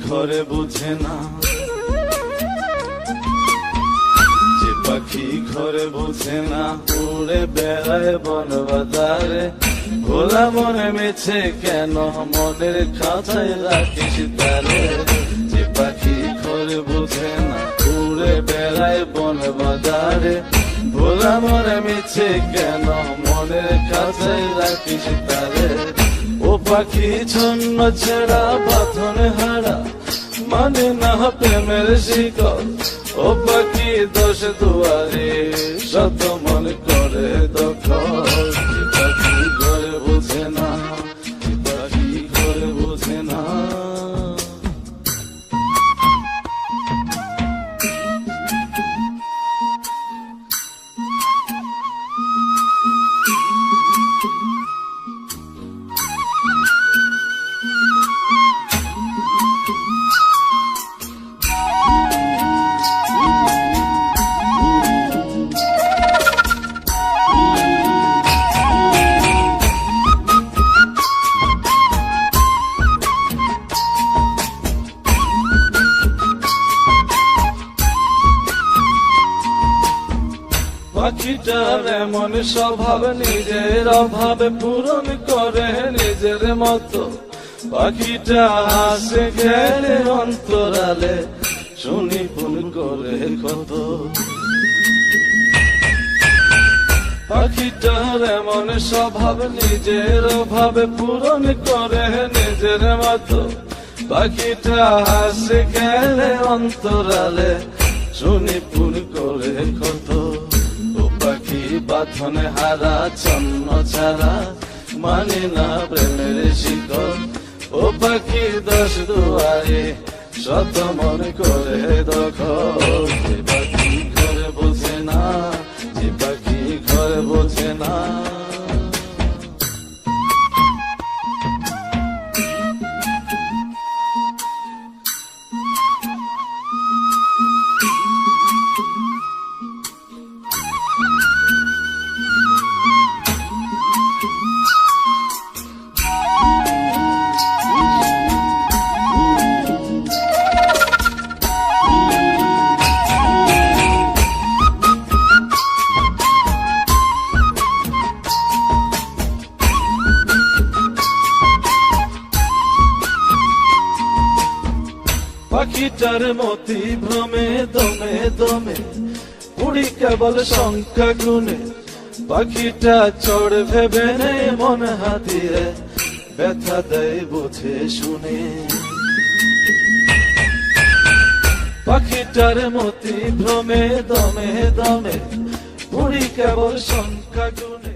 ঘরে বুঝে না, যে পাখি ঘরে বুঝে না, উড়ে বেড়ায় বন বাজারে। ভোলা মনে মেছে কেন মনের খাঁচায় রাখিস তারে। যে পাখি ঘরে বুঝে না, উড়ে বেড়ায় বন বাজারে। ভোলা মনে মেছে কেন মনের খাঁচায় রাখিস তারে। ও পাখি ছন্ন ছেড়া বাঁধন হারা, মানে না প্রেমের শিকল। ও পাখি দোষ দুয়ারে, শত মন করে দখল। যে পাখি ঘরে বুঝে না, যে পাখি ঘরে বুঝে না। পাখিটার এমন স্বভাব, নিজের অভাবে পূরণ করে নিজের মতো। পাখিটা হাসে খেলে অন্তরালে, শুনি ফুল করে কত। পাখিটার এমন স্বভাব, নিজের অভাবে পূরণ করে নিজের মতো। পাখিটা হাসে খেলে অন্তরালে, শুনি ফুল করে কত। পাখি বাঁধন হারা, ছন্ন ছাড়া, মানে না প্রেমের শিকল। ও পাখি দোষ দুয়ারে, শত মন করে দখল। যে পাখি ঘরে বোঝে না, যে পাখি ঘরে বোঝে না। পাখিটার মতি ভ্রমে দমে দমে, উড়ি কেবল সংখ্যা গুনে। পাখিটা চড় ভেবে নেই মন হাতিয়ে, ব্যথা দেয় বুঝে শুনে। পাখিটার মতি ভ্রমে দমে দমে, উড়ি কেবল সংখ্যা গুনে।